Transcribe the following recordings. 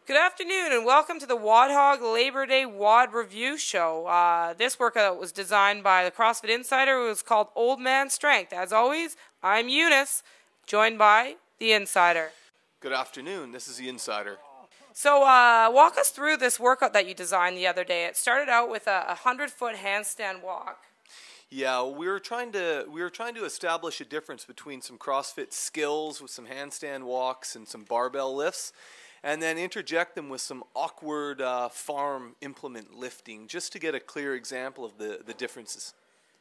Good afternoon and welcome to the WOD Labor Day WOD Review Show. This workout was designed by the CrossFit Insider. It was called Old Man Strength. As always, I'm Eunice, joined by the Insider. Good afternoon, this is the Insider. So walk us through this workout that you designed the other day. It started out with a 100-foot handstand walk. Yeah, we were trying to establish a difference between some CrossFit skills with some handstand walks and some barbell lifts, and then interject them with some awkward farm implement lifting, just to get a clear example of the differences.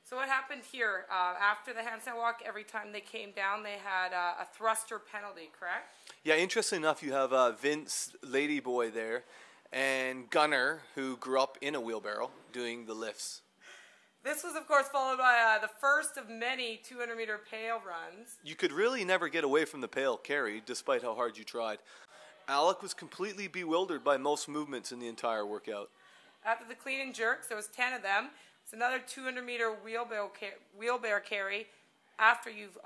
So what happened here? After the handstand walk, every time they came down, they had a thruster penalty, correct? Yeah, interestingly enough, you have Vince Ladyboy there, and Gunner, who grew up in a wheelbarrow, doing the lifts. This was, of course, followed by the first of many 200-meter pail runs. You could really never get away from the pail carry, despite how hard you tried. Alec was completely bewildered by most movements in the entire workout. After the clean and jerks, there was 10 of them. It's another 200-meter wheelbarrow carry after you've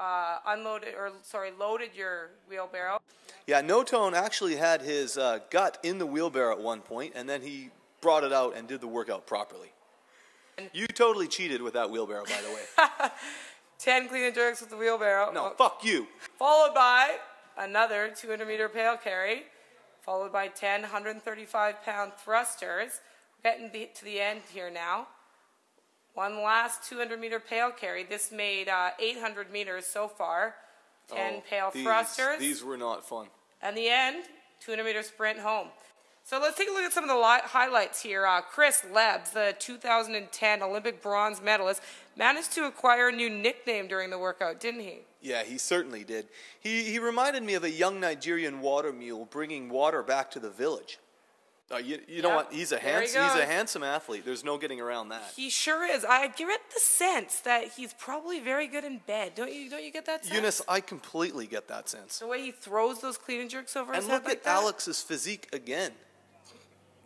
loaded your wheelbarrow. Yeah, No Tone actually had his gut in the wheelbarrow at one point, and then he brought it out and did the workout properly. You totally cheated with that wheelbarrow, by the way. 10 clean and jerks with the wheelbarrow. No, fuck you. Followed by another 200-meter pail carry, followed by 10 135-pound thrusters. We're getting to the end here now. One last 200-meter pail carry. This made 800 meters so far. 10 pail thrusters. These were not fun. And the end, 200-meter sprint home. So let's take a look at some of the highlights here. Chris Lebs, the 2010 Olympic bronze medalist, managed to acquire a new nickname during the workout, didn't he? Yeah, he certainly did. He reminded me of a young Nigerian water mule bringing water back to the village. You know what? He's a handsome athlete. There's no getting around that. He sure is. I get the sense that he's probably very good in bed. Don't you get that sense? Eunice, I completely get that sense. The way he throws those clean and jerks over his head like that. And look at Alex's physique again.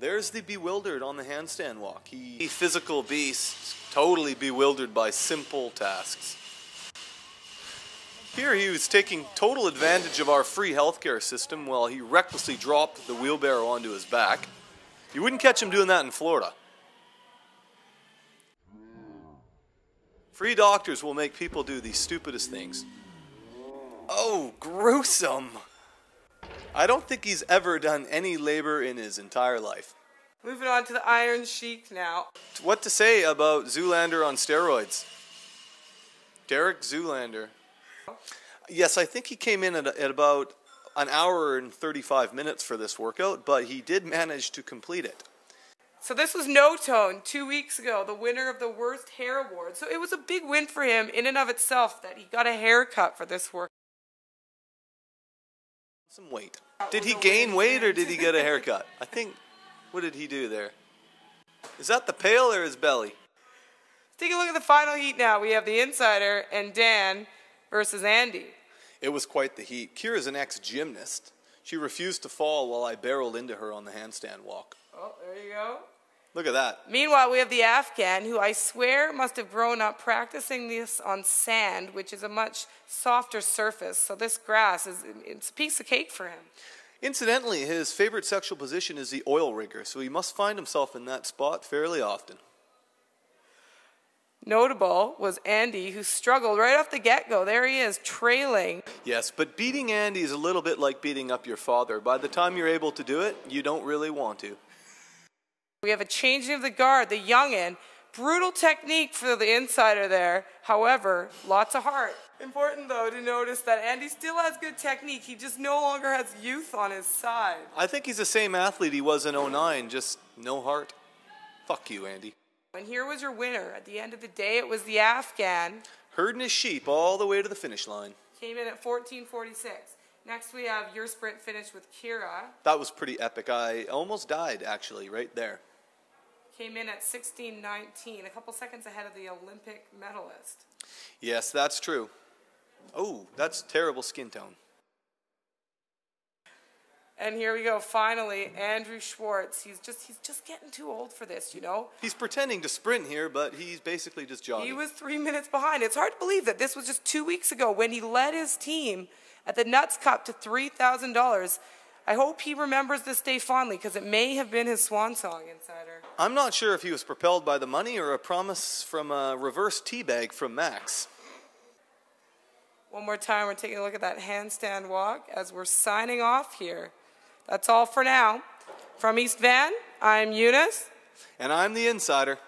There's the bewildered on the handstand walk. He physical beast, totally bewildered by simple tasks. Here he was taking total advantage of our free healthcare system while he recklessly dropped the wheelbarrow onto his back. You wouldn't catch him doing that in Florida. Free doctors will make people do the stupidest things. Oh, gruesome. I don't think he's ever done any labor in his entire life. Moving on to the Iron Sheik now. What to say about Zoolander on steroids? Derek Zoolander. Yes, I think he came in at about an hour and 35 minutes for this workout, but he did manage to complete it. So this was No Tone 2 weeks ago, the winner of the Worst Hair Award. So it was a big win for him in and of itself that he got a haircut for this workout. Some weight. Did he gain weight or did he get a haircut? I think, what did he do there? Is that the pail or his belly? Let's take a look at the final heat now. We have the Insider and Dan versus Andy. It was quite the heat. Kira's an ex-gymnast. She refused to fall while I barreled into her on the handstand walk. Oh, there you go. Look at that. Meanwhile, we have the Afghan, who I swear must have grown up practicing this on sand, which is a much softer surface. So this grass, it's a piece of cake for him. Incidentally, his favorite sexual position is the oil rigger, so he must find himself in that spot fairly often. Notable was Andy, who struggled right off the get-go. There he is, trailing. Yes, but beating Andy is a little bit like beating up your father. By the time you're able to do it, you don't really want to. We have a changing of the guard, the youngin'. Brutal technique for the Insider there. However, lots of heart. Important, though, to notice that Andy still has good technique. He just no longer has youth on his side. I think he's the same athlete he was in '09, just no heart. Fuck you, Andy. And here was your winner. At the end of the day, it was the Afghan. Herding his sheep all the way to the finish line. Came in at 14:46. Next, we have your sprint finish with Kira. That was pretty epic. I almost died, actually, right there. Came in at 16:19, a couple seconds ahead of the Olympic medalist. Yes, that's true. Oh, that's terrible skin tone. And here we go, finally, Andrew Schwartz. He's just getting too old for this, you know? He's pretending to sprint here, but he's basically just jogging. He was 3 minutes behind. It's hard to believe that this was just 2 weeks ago when he led his team at the Nuts Cup to $3,000. I hope he remembers this day fondly, because it may have been his swan song, Insider. I'm not sure if he was propelled by the money or a promise from a reverse teabag from Max. One more time, we're taking a look at that handstand walk as we're signing off here. That's all for now. From East Van, I'm Eunice. And I'm the Insider.